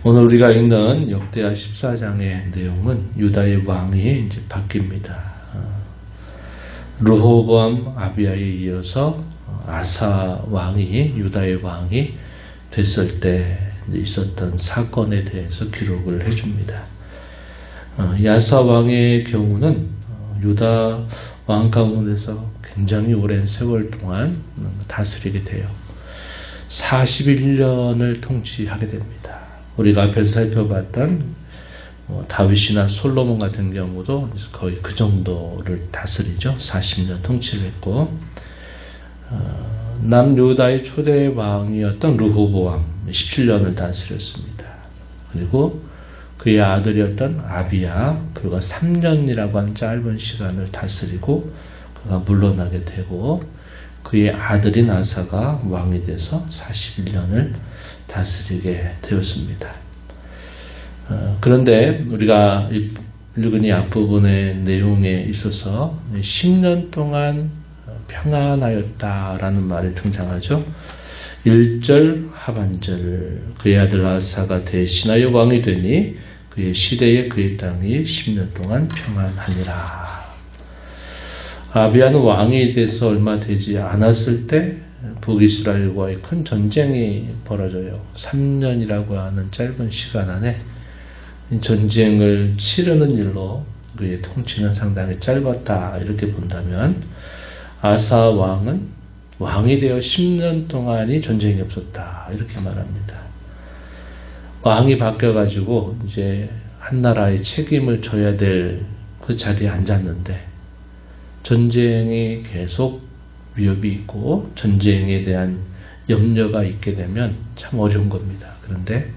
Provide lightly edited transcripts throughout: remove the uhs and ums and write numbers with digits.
오늘 우리가 읽는 역대하 14장의 내용은 유다의 왕이 이제 바뀝니다. 르호보암 아비야에 이어서 아사 왕이 유다의 왕이 됐을 때 있었던 사건에 대해서 기록을 해줍니다. 야사 왕의 경우는 유다 왕 가운데서 굉장히 오랜 세월 동안 다스리게 돼요. 41년을 통치하게 됩니다. 우리가 앞에서 살펴봤던 다윗이나 솔로몬 같은 경우도 거의 그 정도를 다스리죠. 40년 통치를 했고, 남유다의 초대 왕이었던 르호보암 17년을 다스렸습니다. 그리고 그의 아들이었던 아비야 불과 3년이라고 하는 짧은 시간을 다스리고 그가 물러나게 되고, 그의 아들인 아사가 왕이 돼서 41년을 다스리게 되었습니다. 그런데 우리가 읽은 이 앞부분의 내용에 있어서 10년 동안 평안하였다라는 말이 등장하죠. 1절 하반절, 그의 아들 아사가 대신하여 왕이 되니 그의 시대에 그의 땅이 10년 동안 평안하니라. 아비야는 왕이 돼서 얼마 되지 않았을 때 북이스라엘과의 큰 전쟁이 벌어져요. 3년이라고 하는 짧은 시간 안에 전쟁을 치르는 일로 그의 통치는 상당히 짧았다 이렇게 본다면, 아사 왕은 왕이 되어 10년 동안이 전쟁이 없었다 이렇게 말합니다. 왕이 바뀌어가지고 이제 한 나라의 책임을 져야 될 그 자리에 앉았는데 전쟁이 계속 위협이 있고 전쟁에 대한 염려가 있게 되면 참 어려운 겁니다. 그런데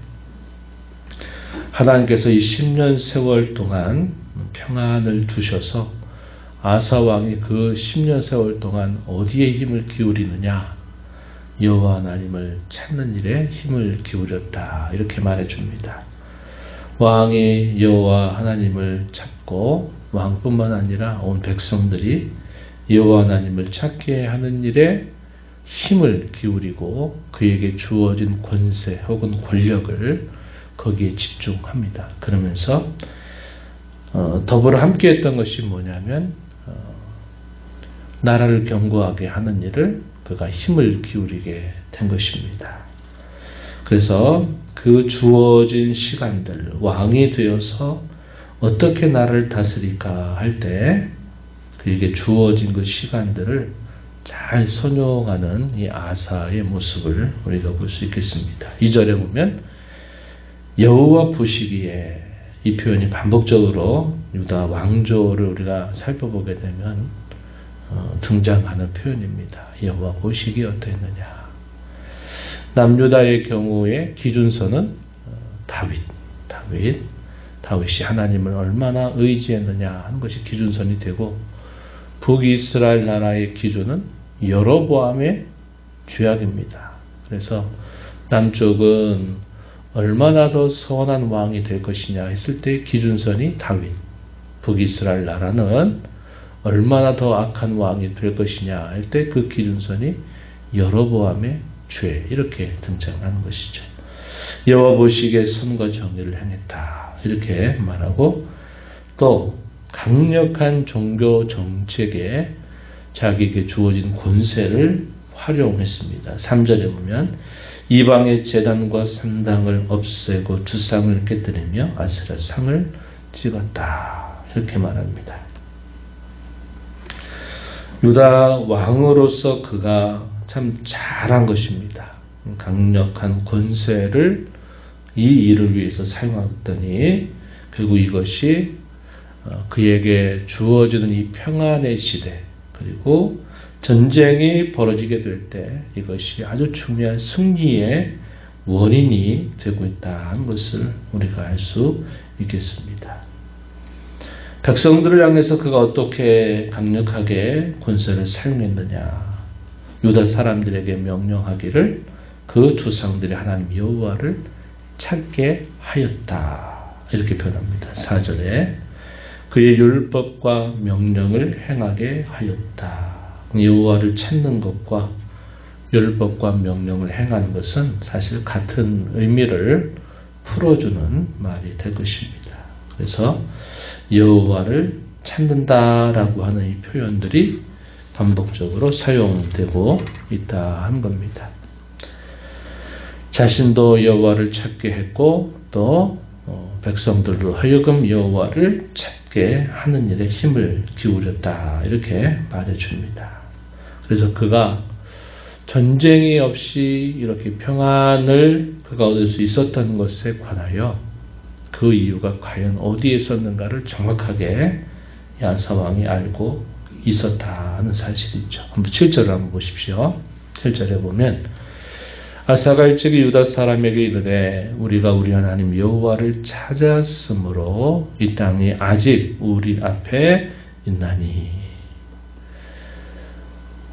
하나님께서 이 10년 세월 동안 평안을 두셔서 아사 왕이 그 10년 세월 동안 어디에 힘을 기울이느냐, 여호와 하나님을 찾는 일에 힘을 기울였다 이렇게 말해줍니다. 왕이 여호와 하나님을 찾고 왕뿐만 아니라 온 백성들이 여호와 하나님을 찾게 하는 일에 힘을 기울이고 그에게 주어진 권세 혹은 권력을 거기에 집중합니다. 그러면서 더불어 함께했던 것이 뭐냐면 나라를 견고하게 하는 일을 그가 힘을 기울이게 된 것입니다. 그래서 그 주어진 시간들, 왕이 되어서 어떻게 나라를 다스릴까 할 때 그에게 주어진 그 시간들을 잘 선용하는 이 아사의 모습을 우리가 볼 수 있겠습니다. 2절에 보면 여호와 보시기에, 이 표현이 반복적으로 유다 왕조를 우리가 살펴보게 되면 등장하는 표현입니다. 여호와 보시기에 어떠했느냐. 남유다의 경우에 기준서는 다윗이 하나님을 얼마나 의지했느냐 하는 것이 기준선이 되고, 북이스라엘 나라의 기준은 여로보암의 죄악입니다. 그래서 남쪽은 얼마나 더 선한 왕이 될 것이냐 했을 때 기준선이 다윗, 북이스라엘 나라는 얼마나 더 악한 왕이 될 것이냐 할 때 그 기준선이 여로보암의 죄, 이렇게 등장하는 것이죠. 여호와 보시기에 선과 정의를 행했다 이렇게 말하고, 또 강력한 종교 정책에 자기에게 주어진 권세를 활용했습니다. 3절에 보면 이방의 제단과 산당을 없애고 주상을 깨뜨리며 아세라 상을 찍었다 이렇게 말합니다. 유다 왕으로서 그가 참 잘한 것입니다. 강력한 권세를 이 일을 위해서 사용했더니 결국 이것이 그에게 주어지는 이 평안의 시대, 그리고 전쟁이 벌어지게 될 때 이것이 아주 중요한 승리의 원인이 되고 있다는 것을 우리가 알 수 있겠습니다. 백성들을 향해서 그가 어떻게 강력하게 권세를 사용했느냐. 유다 사람들에게 명령하기를 그 조상들이 하나님 여호와를 찾게 하였다 이렇게 표현합니다. 4절에 그의 율법과 명령을 행하게 하였다. 여호와를 찾는 것과 율법과 명령을 행하는 것은 사실 같은 의미를 풀어주는 말이 될 것입니다. 그래서 여호와를 찾는다라고 하는 이 표현들이 반복적으로 사용되고 있다 한 겁니다. 자신도 여호와를 찾게 했고 또 백성들로 하여금 여호와를 찾게 하는 일에 힘을 기울였다 이렇게 말해줍니다. 그래서 그가 전쟁이 없이 이렇게 평안을 그가 얻을 수 있었던 것에 관하여 그 이유가 과연 어디에 있었는가를 정확하게 아사 왕이 알고 있었다는 사실이죠. 한번 7절을 한번 보십시오. 7절에 보면 아사가 일찍이 유다 사람에게 이르되 우리가 우리 하나님 여호와를 찾았으므로 이 땅이 아직 우리 앞에 있나니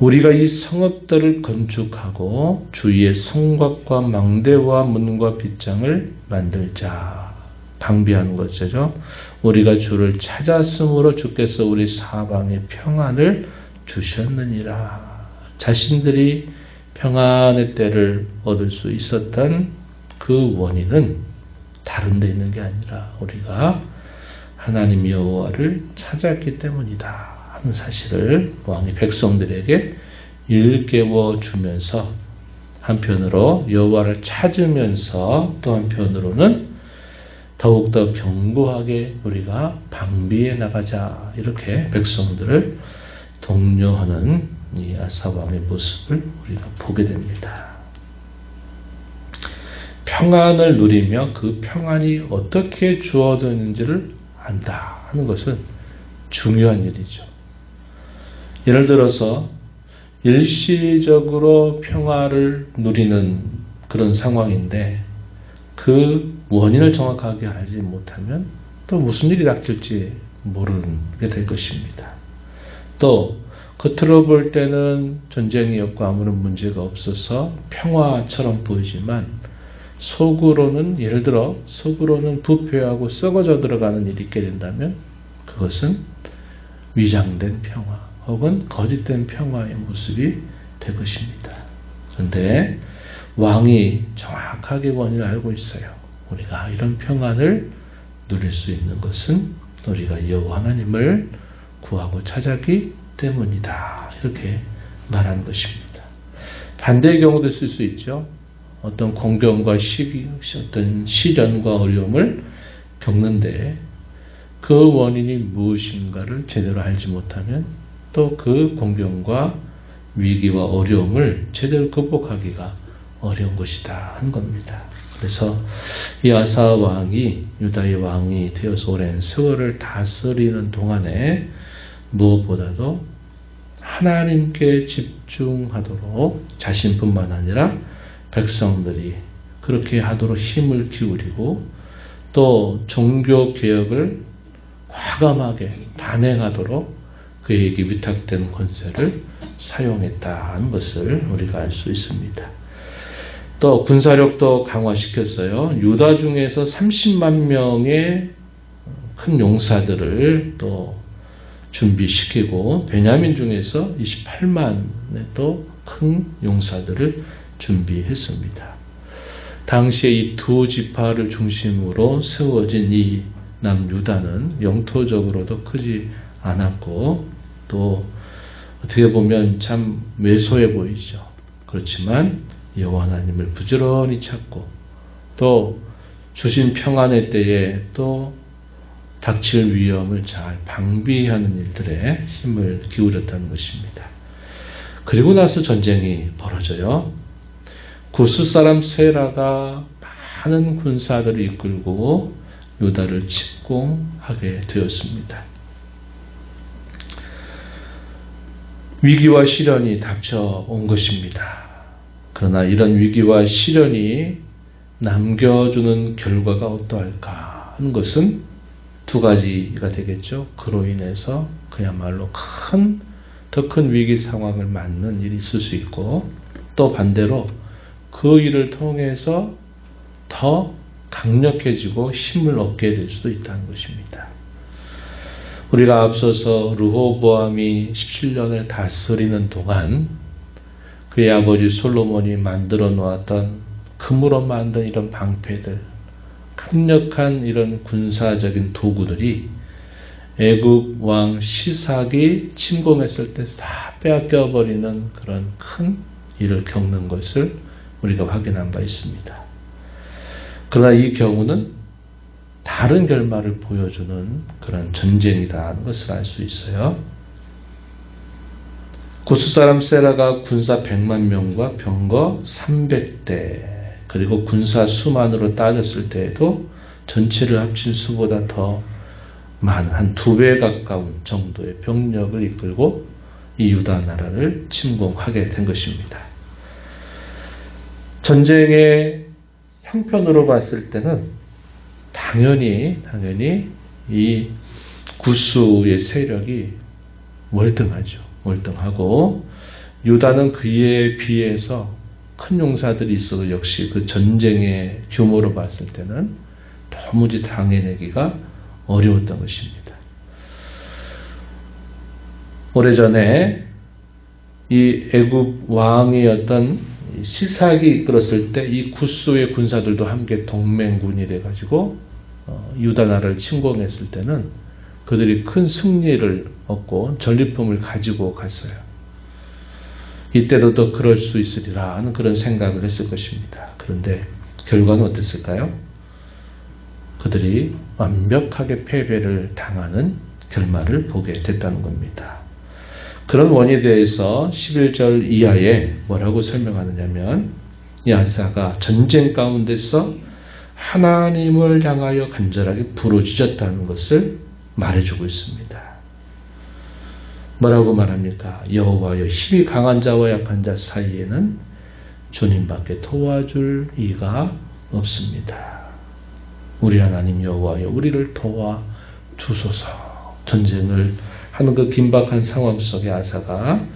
우리가 이 성읍들을 건축하고 주위에 성곽과 망대와 문과 빗장을 만들자. 방비하는 것이죠. 우리가 주를 찾았으므로 주께서 우리 사방에 평안을 주셨느니라. 자신들이 평안의 때를 얻을 수 있었던 그 원인은 다른 데 있는 게 아니라 우리가 하나님 여호와를 찾았기 때문이다 하는 사실을 왕이 백성들에게 일깨워 주면서 한편으로 여호와를 찾으면서 또 한편으로는 더욱더 견고하게 우리가 방비해 나가자 이렇게 백성들을 독려하는 이 아사 왕의 모습을 우리가 보게 됩니다. 평안을 누리며 그 평안이 어떻게 주어지는지를 안다 하는 것은 중요한 일이죠. 예를 들어서 일시적으로 평화를 누리는 그런 상황인데 그 원인을 정확하게 알지 못하면 또 무슨 일이 닥칠지 모르게 될 것입니다. 또 겉으로 볼 때는 전쟁이 없고 아무런 문제가 없어서 평화처럼 보이지만 속으로는 예를 들어 속으로는 부패하고 썩어져 들어가는 일이 있게 된다면 그것은 위장된 평화 혹은 거짓된 평화의 모습이 될 것입니다. 그런데 왕이 정확하게 원인을 알고 있어요. 우리가 이런 평안을 누릴 수 있는 것은 우리가 여호와 하나님을 구하고 찾았기 때문이다. 이렇게 말한 것입니다. 반대의 경우도 있을 수 있죠. 어떤 공경과 어떤 시련과 어려움을 겪는데 그 원인이 무엇인가를 제대로 알지 못하면 또 그 공경과 위기와 어려움을 제대로 극복하기가 어려운 것이다 한 겁니다. 그래서 이 아사 왕이 유다의 왕이 되어서 오랜 세월을 다스리는 동안에 무엇보다도 하나님께 집중하도록 자신뿐만 아니라 백성들이 그렇게 하도록 힘을 기울이고 또 종교 개혁을 과감하게 단행하도록 그에게 위탁된 권세를 사용했다는 것을 우리가 알 수 있습니다. 또 군사력도 강화시켰어요. 유다 중에서 30만 명의 큰 용사들을 또 준비시키고 베냐민 중에서 28만의 또 큰 용사들을 준비했습니다. 당시에 이 두 지파를 중심으로 세워진 이 남유다는 영토적으로도 크지 않았고 또 어떻게 보면 참 왜소해 보이죠. 그렇지만 여호와 하나님을 부지런히 찾고 또 주신 평안의 때에 또 닥칠 위험을 잘 방비하는 일들에 힘을 기울였다는 것입니다. 그리고 나서 전쟁이 벌어져요. 구스 사람 세라가 많은 군사들을 이끌고 유다를 침공하게 되었습니다. 위기와 시련이 닥쳐온 것입니다. 그러나 이런 위기와 시련이 남겨주는 결과가 어떠할까 하는 것은 두 가지가 되겠죠. 그로 인해서 그야말로 더 큰 위기 상황을 맞는 일이 있을 수 있고 또 반대로 그 일을 통해서 더 강력해지고 힘을 얻게 될 수도 있다는 것입니다. 우리가 앞서서 르호보암이 17년을 다스리는 동안 그의 아버지 솔로몬이 만들어 놓았던 금으로 만든 이런 방패들 강력한 이런 군사적인 도구들이 애굽 왕 시삭이 침공했을 때 다 빼앗겨 버리는 그런 큰 일을 겪는 것을 우리가 확인한 바 있습니다. 그러나 이 경우는 다른 결말을 보여주는 그런 전쟁이라는 것을 알 수 있어요. 구스 사람 세라가 군사 100만 명과 병거 300대, 그리고 군사 수만으로 따졌을 때에도 전체를 합친 수보다 더 많은 한 2배 가까운 정도의 병력을 이끌고 이 유다 나라를 침공하게 된 것입니다. 전쟁의 형편으로 봤을 때는 당연히 이 구스의 세력이 월등하죠. 월등하고 유다는 그에 비해서 큰 용사들이 있어도 역시 그 전쟁의 규모로 봤을 때는 도무지 당해내기가 어려웠던 것입니다. 오래전에 이 애굽 왕이었던 시삭이 이끌었을 때 이 구스의 군사들도 함께 동맹군이 돼가지고 유다 나라를 침공했을 때는 그들이 큰 승리를 얻고 전리품을 가지고 갔어요. 이때도 또 그럴 수 있으리라 하는 그런 생각을 했을 것입니다. 그런데 결과는 어땠을까요? 그들이 완벽하게 패배를 당하는 결말을 보게 됐다는 겁니다. 그런 원인에 대해서 11절 이하에 뭐라고 설명하느냐면 이 아사가 전쟁 가운데서 하나님을 향하여 간절하게 부르짖었다는 것을 말해주고 있습니다. 뭐라고 말합니까? 여호와여, 힘이 강한 자와 약한 자 사이에는 주님밖에 도와줄 이가 없습니다. 우리 하나님 여호와여, 우리를 도와주소서. 전쟁을 하는 그 긴박한 상황 속에 아사가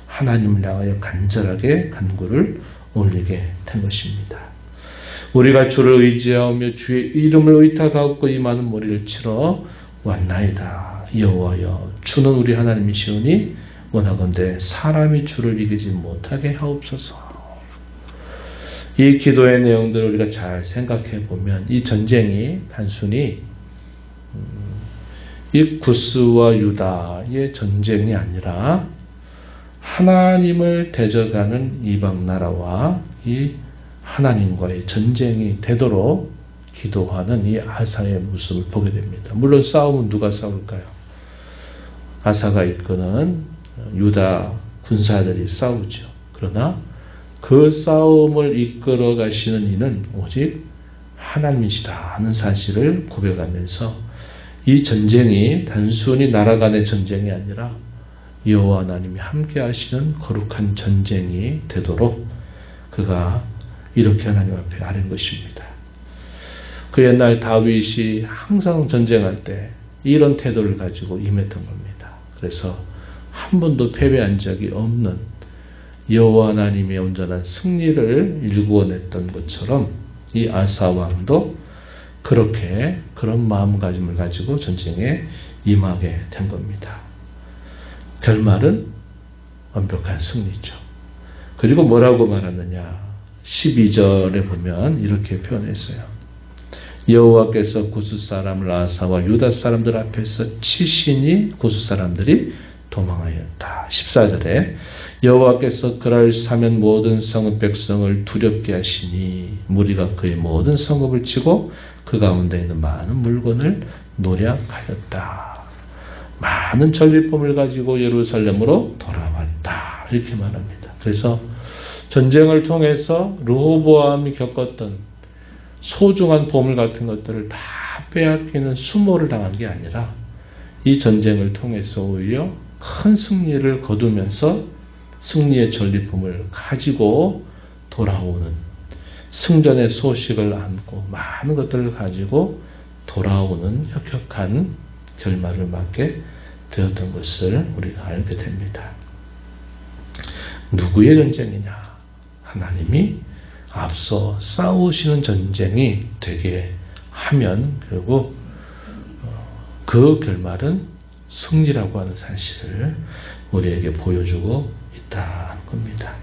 하나님을 향하여 간절하게 간구를 올리게 된 것입니다. 우리가 주를 의지하며 주의 이름을 의탁하고 이 많은 머리를 치러 왔나이다. 여호와여, 주는 우리 하나님이시오니 원하건대 사람이 주를 이기지 못하게 하옵소서. 이 기도의 내용들을 우리가 잘 생각해 보면 이 전쟁이 단순히 이 구스와 유다의 전쟁이 아니라 하나님을 대적하는 이방 나라와 이 하나님과의 전쟁이 되도록 기도하는 이 아사의 모습을 보게 됩니다. 물론 싸움은 누가 싸울까요? 아사가 이끄는 유다 군사들이 싸우죠. 그러나 그 싸움을 이끌어 가시는 이는 오직 하나님이시다 하는 사실을 고백하면서 이 전쟁이 단순히 나라 간의 전쟁이 아니라 여호와 하나님이 함께 하시는 거룩한 전쟁이 되도록 그가 이렇게 하나님 앞에 아뢰는 것입니다. 그 옛날 다윗이 항상 전쟁할 때 이런 태도를 가지고 임했던 겁니다. 그래서 한 번도 패배한 적이 없는 여호와 하나님의 온전한 승리를 일구어냈던 것처럼 이 아사 왕도 그렇게 그런 마음가짐을 가지고 전쟁에 임하게 된 겁니다. 결말은 완벽한 승리죠. 그리고 뭐라고 말하느냐? 12절에 보면 이렇게 표현했어요. 여호와께서 구스 사람을 아사와 유다 사람들 앞에서 치시니 구스 사람들이 도망하였다. 14절에 여호와께서 그날 사면 모든 성읍 백성을 두렵게 하시니 무리가 그의 모든 성읍을 치고 그 가운데 있는 많은 물건을 노략하였다. 많은 전리품을 가지고 예루살렘으로 돌아왔다. 이렇게 말합니다. 그래서 전쟁을 통해서 르호보암이 겪었던 소중한 보물 같은 것들을 다 빼앗기는 수모를 당한 게 아니라 이 전쟁을 통해서 오히려 큰 승리를 거두면서 승리의 전리품을 가지고 돌아오는 승전의 소식을 안고 많은 것들을 가지고 돌아오는 혁혁한 결말을 맞게 되었던 것을 우리가 알게 됩니다. 누구의 전쟁이냐? 하나님이 앞서 싸우시는 전쟁이 되게 하면 결국 그 결말은 승리라고 하는 사실을 우리에게 보여주고 있다는 겁니다.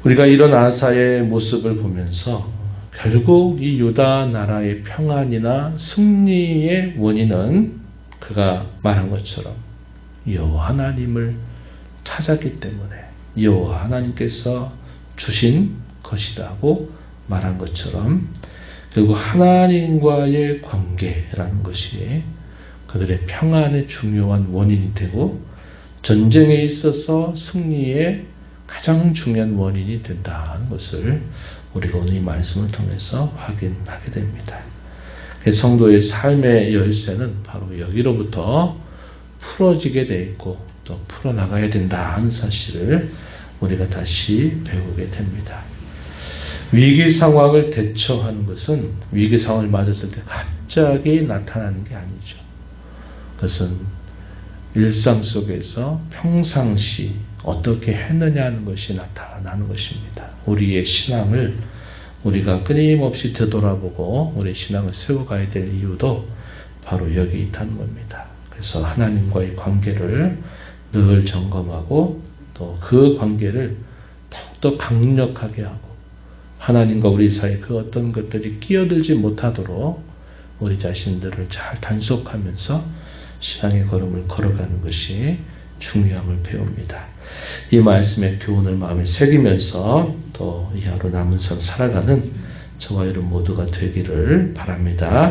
우리가 이런 아사의 모습을 보면서 결국 이 유다 나라의 평안이나 승리의 원인은 그가 말한 것처럼 여호와 하나님을 찾았기 때문에 여호와 하나님께서 주신 것이라고 말한 것처럼 결국 하나님과의 관계라는 것이 그들의 평안의 중요한 원인이 되고 전쟁에 있어서 승리의 가장 중요한 원인이 된다는 것을 우리가 오늘 이 말씀을 통해서 확인하게 됩니다. 성도의 삶의 열쇠는 바로 여기로부터 풀어지게 돼 있고 또 풀어나가야 된다는 사실을 우리가 다시 배우게 됩니다. 위기 상황을 대처하는 것은 위기 상황을 맞았을 때 갑자기 나타나는 게 아니죠. 그것은 일상 속에서 평상시 어떻게 했느냐 하는 것이 나타나는 것입니다. 우리의 신앙을 우리가 끊임없이 되돌아보고 우리 신앙을 세워가야 될 이유도 바로 여기 있다는 겁니다. 그래서 하나님과의 관계를 늘 점검하고 또 그 관계를 더욱더 강력하게 하고 하나님과 우리 사이 그 어떤 것들이 끼어들지 못하도록 우리 자신들을 잘 단속하면서 신앙의 걸음을 걸어가는 것이 중요함을 배웁니다. 이 말씀의 교훈을 마음에 새기면서 또 이 하루 남은 선 살아가는 저와 여러분 모두가 되기를 바랍니다.